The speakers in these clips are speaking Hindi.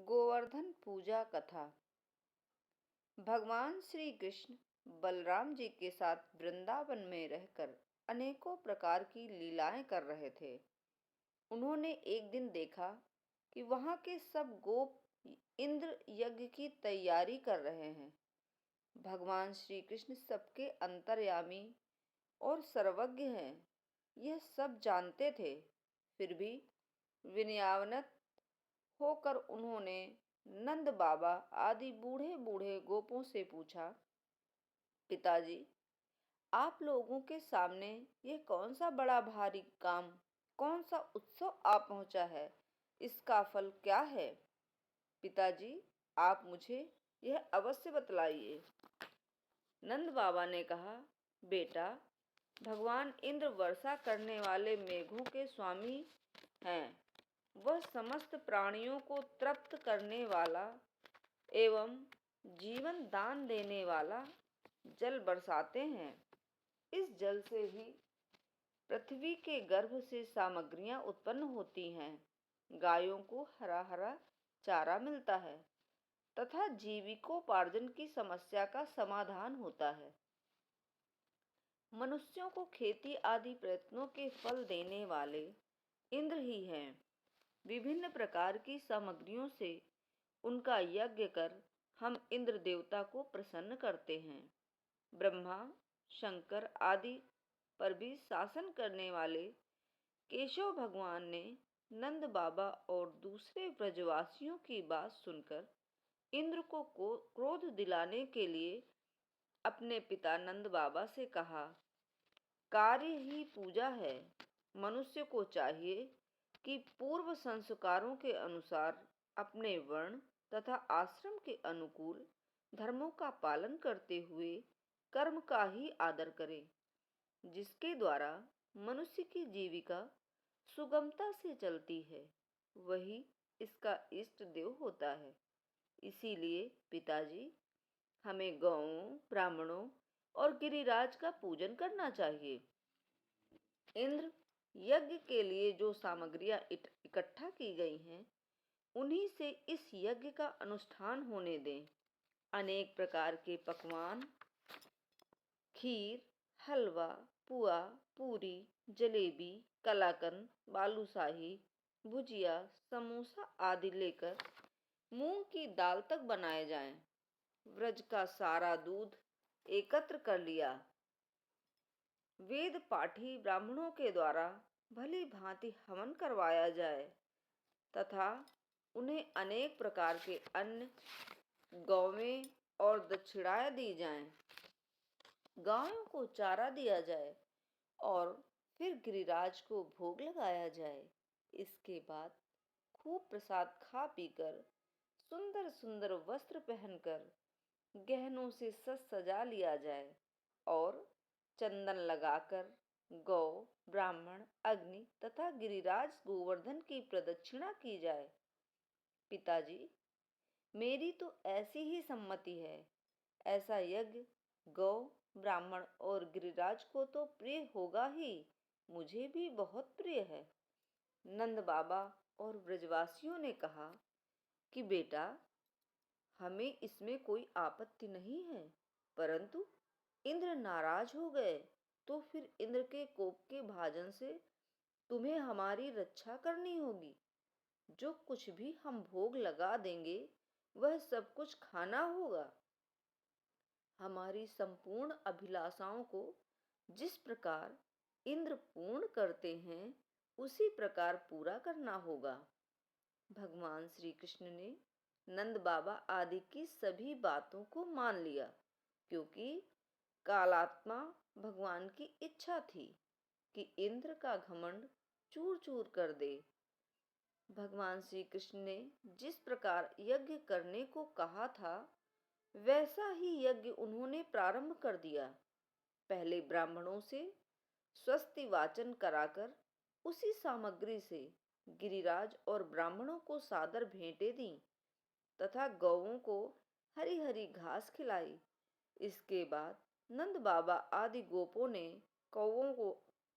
गोवर्धन पूजा कथा। भगवान श्री कृष्ण बलराम जी के साथ वृंदावन में रहकर अनेकों प्रकार की लीलाएं कर रहे थे। उन्होंने एक दिन देखा कि वहां के सब गोप इंद्र यज्ञ की तैयारी कर रहे हैं। भगवान श्री कृष्ण सबके अंतर्यामी और सर्वज्ञ हैं, यह सब जानते थे। फिर भी विनयान्वित होकर उन्होंने नंद बाबा आदि बूढ़े बूढ़े गोपों से पूछा, पिताजी, आप लोगों के सामने यह कौन सा बड़ा भारी काम, कौन सा उत्सव आ पहुंचा है? इसका फल क्या है? पिताजी, आप मुझे यह अवश्य बतलाइए। नंद बाबा ने कहा, बेटा, भगवान इंद्र वर्षा करने वाले मेघों के स्वामी हैं। वह समस्त प्राणियों को तृप्त करने वाला एवं जीवन दान देने वाला जल बरसाते हैं। इस जल से ही पृथ्वी के गर्भ से सामग्रियां उत्पन्न होती हैं। गायों को हरा हरा चारा मिलता है तथा जीविकोपार्जन की समस्या का समाधान होता है। मनुष्यों को खेती आदि प्रयत्नों के फल देने वाले इंद्र ही हैं। विभिन्न प्रकार की सामग्रियों से उनका यज्ञ कर हम इंद्र देवता को प्रसन्न करते हैं। ब्रह्मा, शंकर आदि पर भी शासन करने वाले केशव भगवान ने नंद बाबा और दूसरे ब्रजवासियों की बात सुनकर इंद्र को क्रोध दिलाने के लिए अपने पिता नंद बाबा से कहा, कार्य ही पूजा है। मनुष्य को चाहिए कि पूर्व संस्कारों के अनुसार अपने वर्ण तथा आश्रम के अनुकूल धर्मों का पालन करते हुए कर्म का ही आदर करे, जिसके द्वारा मनुष्य की जीविका सुगमता से चलती है। वही इसका इष्ट देव होता है। इसीलिए पिताजी, हमें गौओं, ब्राह्मणों और गिरिराज का पूजन करना चाहिए। इंद्र यज्ञ के लिए जो सामग्रियां इकट्ठा की गई हैं, उन्हीं से इस यज्ञ का अनुष्ठान होने दें। अनेक प्रकार के पकवान, खीर, हलवा, पुआ, पूरी, जलेबी, कलाकंद, बालूशाही, भुजिया, समोसा आदि लेकर मूंग की दाल तक बनाए जाएं। व्रज का सारा दूध एकत्र कर लिया। वेद पाठी ब्राह्मणों के द्वारा भली भांति हवन करवाया जाए तथा उन्हें अनेक प्रकार के अन्न, गौवें और दक्षिणाएं दी जाएं। गायों को चारा दिया जाए और फिर गिरिराज को भोग लगाया जाए। इसके बाद खूब प्रसाद खा पीकर सुंदर सुंदर वस्त्र पहनकर गहनों से सज सजा लिया जाए और चंदन लगाकर गौ, ब्राह्मण, अग्नि तथा गिरिराज गोवर्धन की प्रदक्षिणा की जाए। पिताजी, मेरी तो ऐसी ही सम्मति है। ऐसा यज्ञ गौ, ब्राह्मण और गिरिराज को तो प्रिय होगा ही, मुझे भी बहुत प्रिय है। नंद बाबा और ब्रजवासियों ने कहा कि बेटा, हमें इसमें कोई आपत्ति नहीं है, परंतु इंद्र नाराज हो गए तो फिर इंद्र के कोप के भाजन से तुम्हें हमारी रक्षा करनी होगी। जो कुछ भी हम भोग लगा देंगे वह सब कुछ खाना होगा। हमारी संपूर्ण अभिलाषाओं को जिस प्रकार इंद्र पूर्ण करते हैं, उसी प्रकार पूरा करना होगा। भगवान श्री कृष्ण ने नंद बाबा आदि की सभी बातों को मान लिया, क्योंकि कालात्मा भगवान की इच्छा थी कि इंद्र का घमंड चूर चूर कर दे। भगवान श्री कृष्ण ने जिस प्रकार यज्ञ करने को कहा था, वैसा ही यज्ञ उन्होंने प्रारंभ कर दिया। पहले ब्राह्मणों से स्वस्ति वाचन कराकर उसी सामग्री से गिरिराज और ब्राह्मणों को सादर भेंटें दी तथा गौओं को हरी हरी घास खिलाई। इसके बाद नंद बाबा आदि गोपों ने कौओं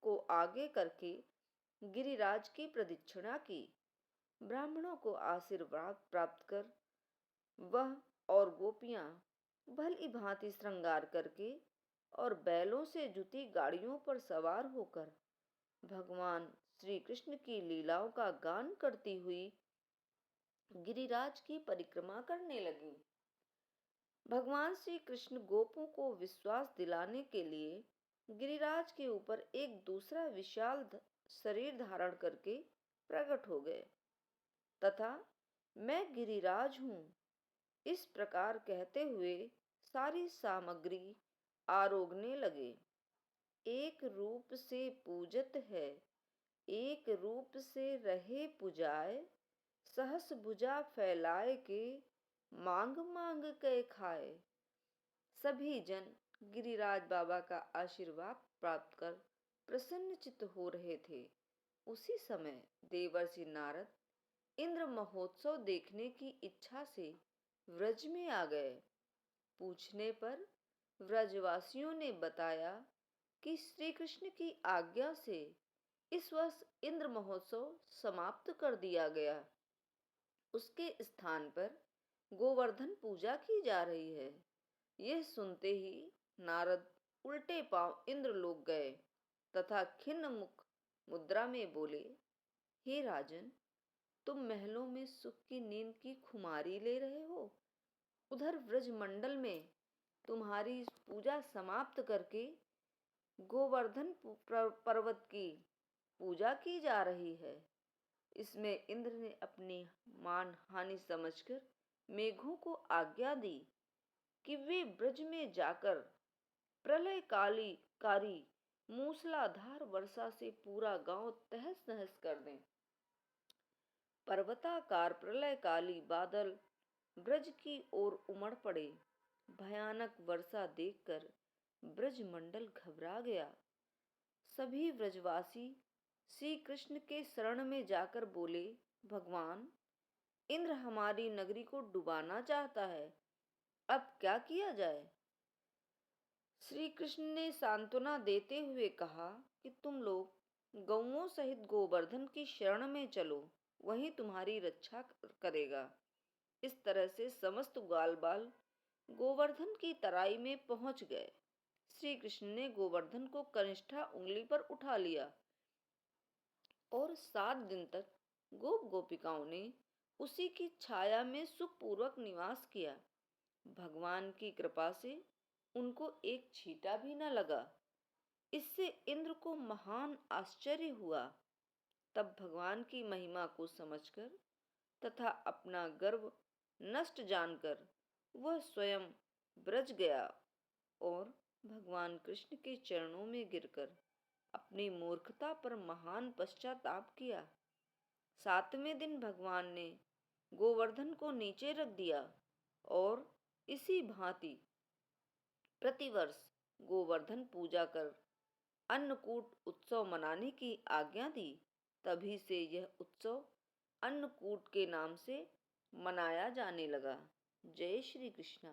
को आगे करके गिरिराज की प्रदक्षिणा की। ब्राह्मणों को आशीर्वाद प्राप्त कर वह और गोपियां भली भांति श्रृंगार करके और बैलों से जुती गाड़ियों पर सवार होकर भगवान श्री कृष्ण की लीलाओं का गान करती हुई गिरिराज की परिक्रमा करने लगी। भगवान श्री कृष्ण गोपों को विश्वास दिलाने के लिए गिरिराज के ऊपर एक दूसरा विशाल शरीर धारण करके प्रकट हो गए तथा मैं गिरिराज हूँ इस प्रकार कहते हुए सारी सामग्री आरोगने लगे। एक रूप से पूजत है, एक रूप से रहे पुजाए, सहस भुजा फैलाए के मांग मांग के खाए। सभी जन गिरिराज बाबा का आशीर्वाद प्राप्त कर प्रसन्नचित्त हो रहे थे। उसी समय देवर्षि नारद इंद्र महोत्सव देखने की इच्छा से व्रज में आ गए। पूछने पर व्रजवासियों ने बताया कि श्री कृष्ण की आज्ञा से इस वर्ष इंद्र महोत्सव समाप्त कर दिया गया। उसके स्थान पर गोवर्धन पूजा की जा रही है। यह सुनते ही नारद उल्टे पांव इंद्रलोक गए तथा खिन्न मुख मुद्रा में बोले, हे राजन, तुम महलों में सुख की नींद की खुमारी ले रहे हो, उधर व्रजमंडल में तुम्हारी पूजा समाप्त करके गोवर्धन पर्वत की पूजा की जा रही है। इसमें इंद्र ने अपनी मान हानि समझकर मेघों को आज्ञा दी कि वे ब्रज में जाकर प्रलयकारी मूसलाधार वर्षा से पूरा गांव तहस नहस कर दें। पर्वताकार प्रलयकाली बादल ब्रज की ओर उमड़ पड़े। भयानक वर्षा देखकर ब्रजमंडल घबरा गया। सभी व्रजवासी श्री कृष्ण के शरण में जाकर बोले, भगवान, इंद्र हमारी नगरी को डुबाना चाहता है, अब क्या किया जाए? श्री कृष्ण ने सांत्वना देते हुए कहा कि तुम लोग गौओं सहित गोवर्धन की शरण में चलो, वही तुम्हारी रक्षा करेगा। इस तरह से समस्त ग्वाल बाल गोवर्धन की तराई में पहुंच गए। श्री कृष्ण ने गोवर्धन को कनिष्ठा उंगली पर उठा लिया और 7 दिन तक गोप गोपिकाओं ने उसी की छाया में सुखपूर्वक निवास किया। भगवान की कृपा से उनको एक छींटा भी न लगा। इससे इंद्र को महान आश्चर्य हुआ। तब भगवान की महिमा को समझकर तथा अपना गर्व नष्ट जानकर वह स्वयं ब्रज गया और भगवान कृष्ण के चरणों में गिरकर अपनी मूर्खता पर महान पश्चाताप किया। 7वें दिन भगवान ने गोवर्धन को नीचे रख दिया और इसी भांति प्रतिवर्ष गोवर्धन पूजा कर अन्नकूट उत्सव मनाने की आज्ञा दी। तभी से यह उत्सव अन्नकूट के नाम से मनाया जाने लगा। जय श्री कृष्ण।